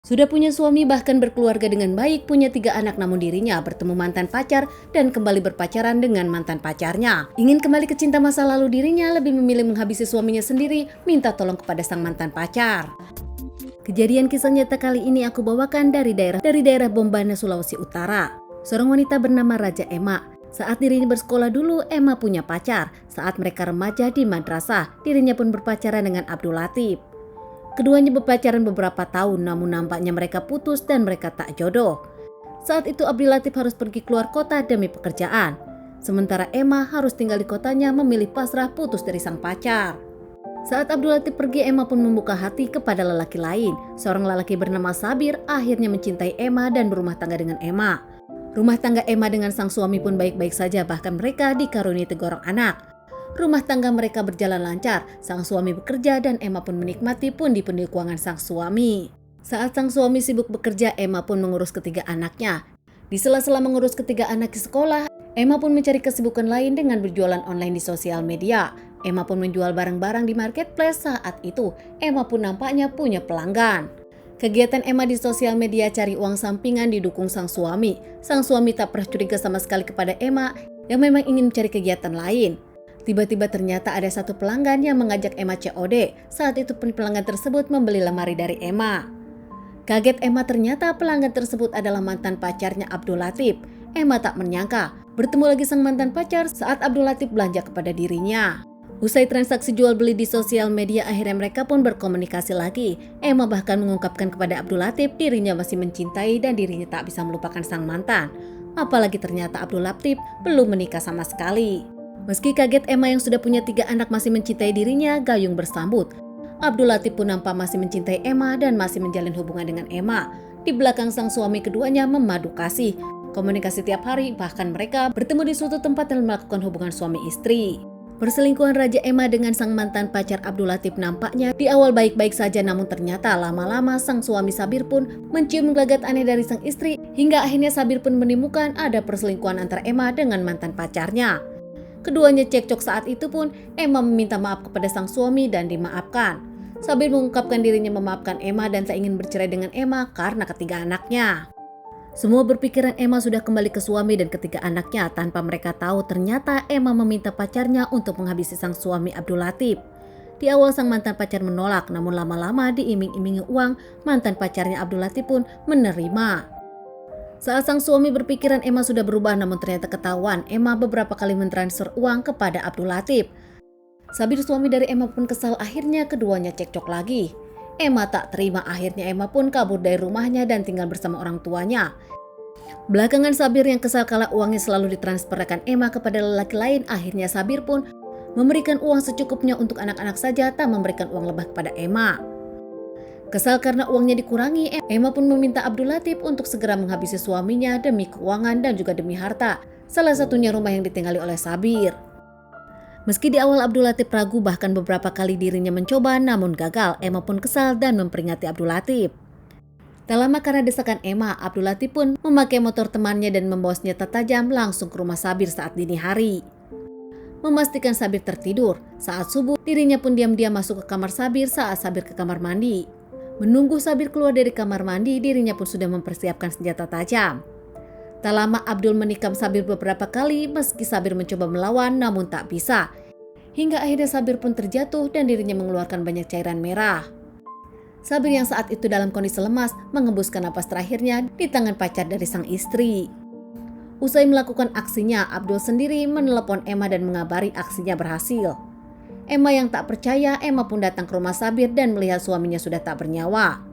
Sudah punya suami bahkan berkeluarga dengan baik, punya 3 anak, namun dirinya bertemu mantan pacar dan kembali berpacaran dengan mantan pacarnya. Ingin kembali ke cinta masa lalu, dirinya lebih memilih menghabisi suaminya sendiri, minta tolong kepada sang mantan pacar. Kejadian kisah nyata kali ini aku bawakan dari daerah Bombana, Sulawesi Utara. Seorang wanita bernama Raja Emma. Saat dirinya bersekolah dulu, Emma punya pacar. Saat mereka remaja di madrasah, dirinya pun berpacaran dengan Abdul Latif. Keduanya berpacaran beberapa tahun, namun nampaknya mereka putus dan mereka tak jodoh. Saat itu Abdul Latif harus pergi keluar kota demi pekerjaan. Sementara Emma harus tinggal di kotanya, memilih pasrah putus dari sang pacar. Saat Abdul Latif pergi, Emma pun membuka hati kepada lelaki lain. Seorang lelaki bernama Sabir akhirnya mencintai Emma dan berumah tangga dengan Emma. Rumah tangga Emma dengan sang suami pun baik-baik saja, bahkan mereka dikaruniai 3 orang anak. Rumah tangga mereka berjalan lancar, sang suami bekerja dan Emma pun menikmati pundi-pundi keuangan sang suami. Saat sang suami sibuk bekerja, Emma pun mengurus ketiga anaknya. Di sela-sela mengurus ketiga anak di sekolah, Emma pun mencari kesibukan lain dengan berjualan online di sosial media. Emma pun menjual barang-barang di marketplace. Saat itu, Emma pun nampaknya punya pelanggan. Kegiatan Emma di sosial media cari uang sampingan didukung sang suami. Sang suami tak pernah curiga sama sekali kepada Emma yang memang ingin mencari kegiatan lain. Tiba-tiba ternyata ada satu pelanggan yang mengajak Emma COD. Saat itu pelanggan tersebut membeli lemari dari Emma. Kaget Emma, ternyata pelanggan tersebut adalah mantan pacarnya Abdul Latif. Emma tak menyangka bertemu lagi sang mantan pacar saat Abdul Latif belanja kepada dirinya. Usai transaksi jual beli di sosial media, akhirnya mereka pun berkomunikasi lagi. Emma bahkan mengungkapkan kepada Abdul Latif dirinya masih mencintai dan dirinya tak bisa melupakan sang mantan. Apalagi ternyata Abdul Latif belum menikah sama sekali. Meski kaget, Emma yang sudah punya 3 anak masih mencintai dirinya, gayung bersambut. Abdul Latif pun nampak masih mencintai Emma dan masih menjalin hubungan dengan Emma. Di belakang sang suami, keduanya memadu kasih. Komunikasi tiap hari, bahkan mereka bertemu di suatu tempat dan melakukan hubungan suami istri. Perselingkuhan Raja Emma dengan sang mantan pacar Abdul Latif nampaknya di awal baik-baik saja, namun ternyata lama-lama sang suami Sabir pun mencium gelagat aneh dari sang istri, hingga akhirnya Sabir pun menemukan ada perselingkuhan antara Emma dengan mantan pacarnya. Keduanya cekcok. Saat itu pun Emma meminta maaf kepada sang suami dan dimaafkan. Sabir mengungkapkan dirinya memaafkan Emma dan tak ingin bercerai dengan Emma karena ketiga anaknya. Semua berpikiran Emma sudah kembali ke suami dan ketiga anaknya, tanpa mereka tahu ternyata Emma meminta pacarnya untuk menghabisi sang suami Abdul Latif. Di awal sang mantan pacar menolak, namun lama-lama diiming-imingi uang, mantan pacarnya Abdul Latif pun menerima. Saat sang suami berpikiran Emma sudah berubah, namun ternyata ketahuan Emma beberapa kali mentransfer uang kepada Abdul Latif. Sabir, suami dari Emma, pun kesal, akhirnya keduanya cekcok lagi. Emma tak terima, akhirnya Emma pun kabur dari rumahnya dan tinggal bersama orang tuanya. Belakangan Sabir yang kesal kala uangnya selalu ditransferkan Emma kepada lelaki lain, akhirnya Sabir pun memberikan uang secukupnya untuk anak-anak saja, tak memberikan uang lebih kepada Emma. Kesal karena uangnya dikurangi, Emma pun meminta Abdul Latif untuk segera menghabisi suaminya demi keuangan dan juga demi harta, salah satunya rumah yang ditinggali oleh Sabir. Meski di awal Abdul Latif ragu, bahkan beberapa kali dirinya mencoba namun gagal, Emma pun kesal dan memperingati Abdul Latif. Tak lama karena desakan Emma, Abdul Latif pun memakai motor temannya dan membawa senjata tajam langsung ke rumah Sabir saat dini hari. Memastikan Sabir tertidur, saat subuh dirinya pun diam-diam masuk ke kamar Sabir saat Sabir ke kamar mandi. Menunggu Sabir keluar dari kamar mandi, dirinya pun sudah mempersiapkan senjata tajam. Tak lama Abdul menikam Sabir beberapa kali, meski Sabir mencoba melawan namun tak bisa. Hingga akhirnya Sabir pun terjatuh dan dirinya mengeluarkan banyak cairan merah. Sabir yang saat itu dalam kondisi lemas mengembuskan napas terakhirnya di tangan pacar dari sang istri. Usai melakukan aksinya, Abdul sendiri menelepon Emma dan mengabari aksinya berhasil. Emma yang tak percaya, Emma pun datang ke rumah Sabir dan melihat suaminya sudah tak bernyawa.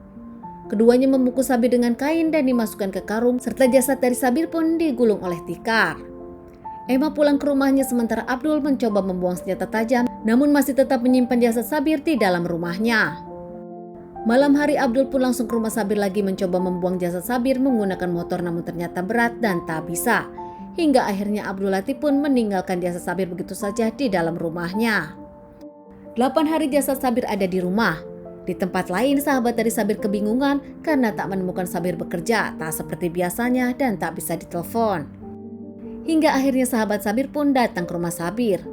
Keduanya membungkus Sabir dengan kain dan dimasukkan ke karung, serta jasad dari Sabir pun digulung oleh tikar. Emma pulang ke rumahnya sementara Abdul mencoba membuang senjata tajam, namun masih tetap menyimpan jasad Sabir di dalam rumahnya. Malam hari Abdul pun langsung ke rumah Sabir lagi mencoba membuang jasad Sabir menggunakan motor, namun ternyata berat dan tak bisa. Hingga akhirnya Abdul Latif pun meninggalkan jasad Sabir begitu saja di dalam rumahnya. 8 hari jasad Sabir ada di rumah. Di tempat lain, sahabat dari Sabir kebingungan karena tak menemukan Sabir bekerja, tak seperti biasanya dan tak bisa ditelepon. Hingga akhirnya sahabat Sabir pun datang ke rumah Sabir.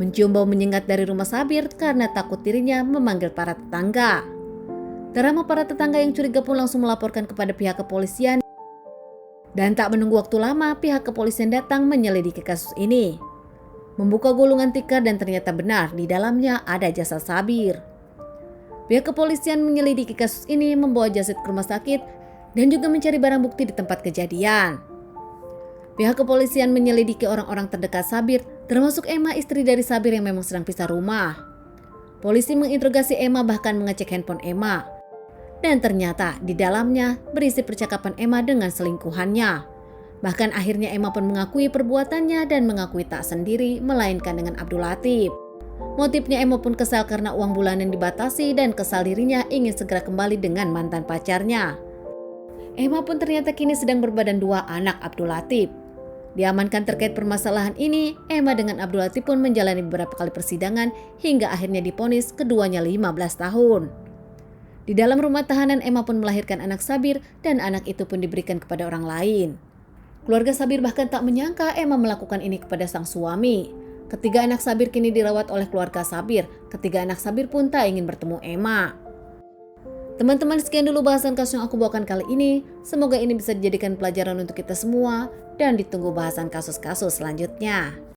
Mencium bau menyengat dari rumah Sabir karena takut dirinya memanggil para tetangga. Tak ramah para tetangga yang curiga pun langsung melaporkan kepada pihak kepolisian. Dan tak menunggu waktu lama, pihak kepolisian datang menyelidiki kasus ini. Membuka gulungan tikar dan ternyata benar di dalamnya ada jasad Sabir. Pihak kepolisian menyelidiki kasus ini, membawa jasad ke rumah sakit dan juga mencari barang bukti di tempat kejadian. Pihak kepolisian menyelidiki orang-orang terdekat Sabir, termasuk Emma, istri dari Sabir yang memang sedang pisah rumah. Polisi menginterogasi Emma, bahkan mengecek handphone Emma. Dan ternyata di dalamnya berisi percakapan Emma dengan selingkuhannya. Bahkan akhirnya Emma pun mengakui perbuatannya dan mengakui tak sendiri, melainkan dengan Abdul Latif. Motifnya Emma pun kesal karena uang bulanan dibatasi dan kesal dirinya ingin segera kembali dengan mantan pacarnya. Emma pun ternyata kini sedang berbadan 2 anak Abdul Latif. Diamankan terkait permasalahan ini, Emma dengan Abdul Latif pun menjalani beberapa kali persidangan hingga akhirnya divonis keduanya 15 tahun. Di dalam rumah tahanan, Emma pun melahirkan anak Sabir dan anak itu pun diberikan kepada orang lain. Keluarga Sabir bahkan tak menyangka Emma melakukan ini kepada sang suami. Ketiga anak Sabir kini dirawat oleh keluarga Sabir. Ketiga anak Sabir pun tak ingin bertemu Emma. Teman-teman, sekian dulu bahasan kasus yang aku bawakan kali ini. Semoga ini bisa dijadikan pelajaran untuk kita semua dan ditunggu bahasan kasus-kasus selanjutnya.